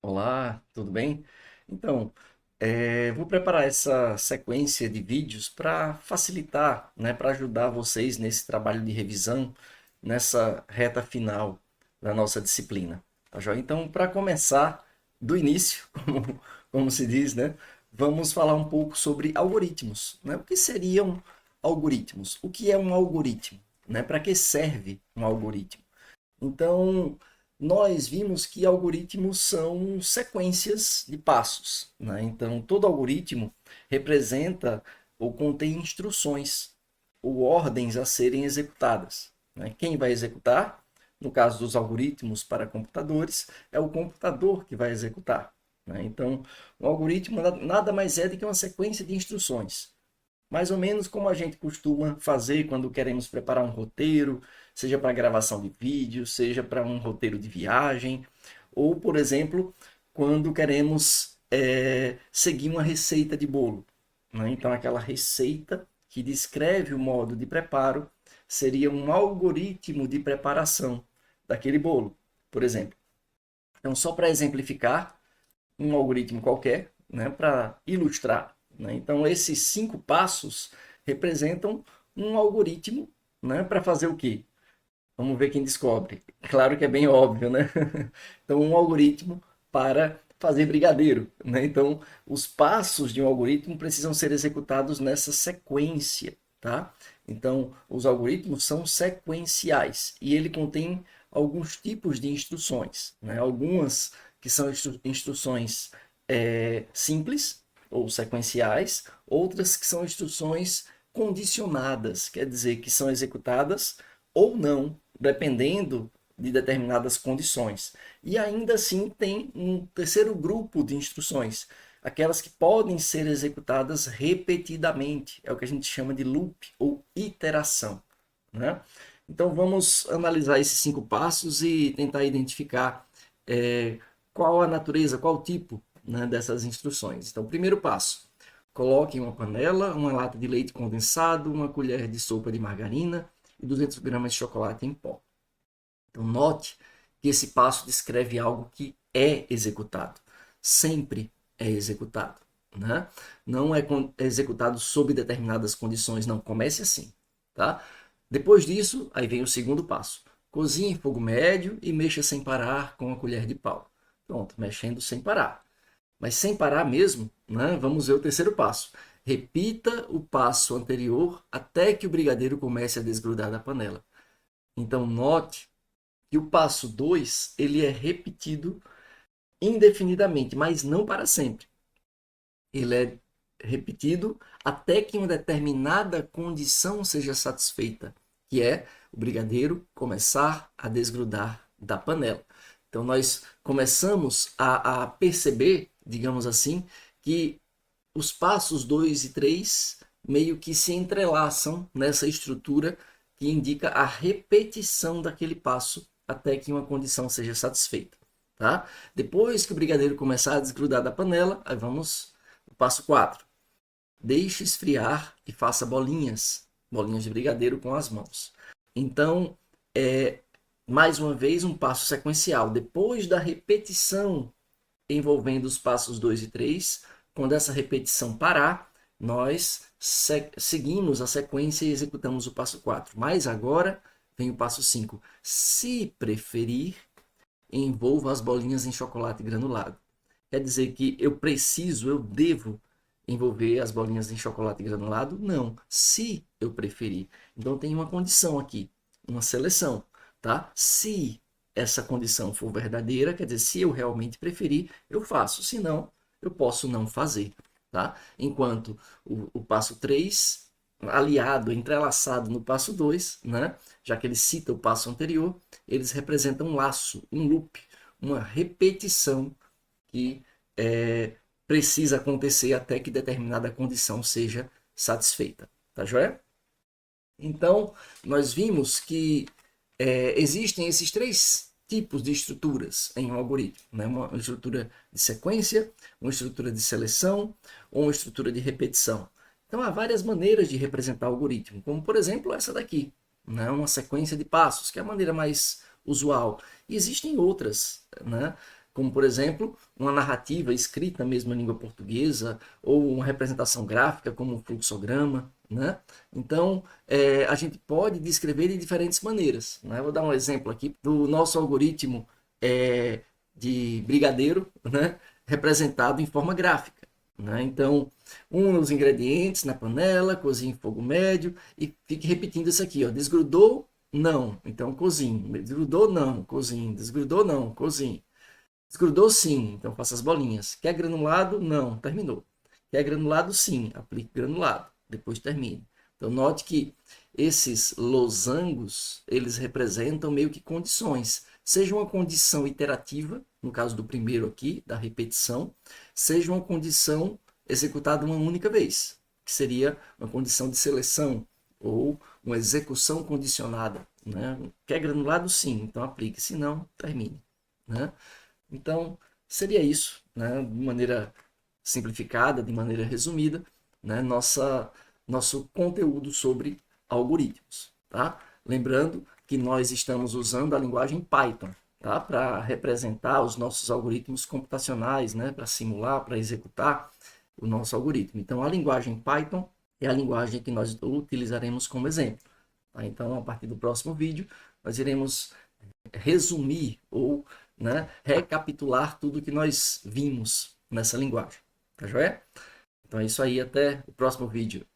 Olá, tudo bem? Então, vou preparar essa sequência de vídeos para facilitar, né, para ajudar vocês nesse trabalho de revisão, nessa reta final da nossa disciplina. Tá joia? Então, para começar do início, como se diz, né, vamos falar um pouco sobre algoritmos, né? O que seriam algoritmos? O que é um algoritmo? Né? Para que serve um algoritmo? Então, nós vimos que algoritmos são sequências de passos, né? Então, todo algoritmo representa ou contém instruções ou ordens a serem executadas, né? Quem vai executar? No caso dos algoritmos para computadores, é o computador que vai executar, né? Então, um algoritmo nada mais é do que uma sequência de instruções mais ou menos como a gente costuma fazer quando queremos preparar um roteiro, seja para gravação de vídeo, seja para um roteiro de viagem, ou, por exemplo, quando queremos seguir uma receita de bolo, né? Então, aquela receita que descreve o modo de preparo seria um algoritmo de preparação daquele bolo, por exemplo. Então, só para exemplificar, um algoritmo qualquer, né, para ilustrar, né? Então, esses 5 passos representam um algoritmo, né, para fazer o quê? Vamos ver quem descobre. Claro que é bem óbvio, né? Então, um algoritmo para fazer brigadeiro, né? Então, os passos de um algoritmo precisam ser executados nessa sequência, tá? Então, os algoritmos são sequenciais e ele contém alguns tipos de instruções, né? Algumas que são instruções simples ou sequenciais, outras que são instruções condicionadas, quer dizer que são executadas ou não, dependendo de determinadas condições. E ainda assim tem um terceiro grupo de instruções, aquelas que podem ser executadas repetidamente, é o que a gente chama de loop ou iteração, né? Então vamos analisar esses 5 passos e tentar identificar é, qual a natureza, qual o tipo, né, dessas instruções. Então, primeiro passo: coloque em uma panela uma lata de leite condensado, uma colher de sopa de margarina e 200 gramas de chocolate em pó. Então, note que esse passo descreve algo que é executado. Sempre é executado. Né? Não é executado sob determinadas condições, não. Comece assim. Tá? Depois disso, aí vem o segundo passo. Cozinhe em fogo médio e mexa sem parar com a colher de pau. Pronto, mexendo sem parar. Mas sem parar mesmo, né? Vamos ver o terceiro passo. Repita o passo anterior até que o brigadeiro comece a desgrudar da panela. Então, note que o passo 2 ele é repetido indefinidamente, mas não para sempre. Ele é repetido até que uma determinada condição seja satisfeita, que é o brigadeiro começar a desgrudar da panela. Então, nós começamos a perceber, digamos assim, que os passos 2 e 3 meio que se entrelaçam nessa estrutura que indica a repetição daquele passo até que uma condição seja satisfeita. Tá? Depois que o brigadeiro começar a desgrudar da panela, aí vamos no passo 4. Deixe esfriar e faça bolinhas, bolinhas de brigadeiro com as mãos. Então, é mais uma vez um passo sequencial. Depois da repetição envolvendo os passos 2 e 3. Quando essa repetição parar, nós seguimos a sequência e executamos o passo 4. Mas agora vem o passo 5. Se preferir, envolva as bolinhas em chocolate granulado. Quer dizer que eu devo envolver as bolinhas em chocolate granulado? Não. Se eu preferir. Então tem uma condição aqui, uma seleção, tá? Se essa condição for verdadeira, quer dizer, se eu realmente preferir, eu faço. Se não, eu posso não fazer, tá? Enquanto o passo 3 aliado, entrelaçado no passo 2, né? Já que ele cita o passo anterior, eles representam um laço, um loop, uma repetição que precisa acontecer até que determinada condição seja satisfeita. Tá joia? Então, nós vimos que existem esses 3 tipos de estruturas em um algoritmo, né? Uma estrutura de sequência, uma estrutura de seleção ou uma estrutura de repetição. Então, há várias maneiras de representar o algoritmo, como, por exemplo, essa daqui, né? Uma sequência de passos, que é a maneira mais usual. E existem outras, né? como, por exemplo, uma narrativa escrita mesmo em língua portuguesa, ou uma representação gráfica, como um fluxograma, né? Então, a gente pode descrever de diferentes maneiras, né? Vou dar um exemplo aqui do nosso algoritmo de brigadeiro, né? Representado em forma gráfica, né? Então, os ingredientes na panela, cozinhe em fogo médio e fique repetindo isso aqui, ó. Desgrudou? Não. Então, cozinhe. Desgrudou? Não. Cozinhe. Desgrudou? Não. Cozinhe. Desgrudou? Sim. Então, faça as bolinhas. Quer granulado? Não. Terminou. Quer granulado? Sim. Aplique granulado. Depois termine. Então, note que esses losangos, eles representam meio que condições. Seja uma condição iterativa, no caso do primeiro aqui, da repetição, seja uma condição executada uma única vez, que seria uma condição de seleção ou uma execução condicionada. Né? Quer granulado? Sim, então aplique, se não, termine. Né? Então, seria isso, né? De maneira simplificada, de maneira resumida, né? Nosso conteúdo sobre algoritmos. Tá? Lembrando que nós estamos usando a linguagem Python, tá? Para representar os nossos algoritmos computacionais, né? Para simular, para executar o nosso algoritmo. Então, a linguagem Python é a linguagem que nós utilizaremos como exemplo. Tá? Então, a partir do próximo vídeo, nós iremos resumir ou, né, recapitular tudo que nós vimos nessa linguagem. Tá joia? Então é isso aí, até o próximo vídeo.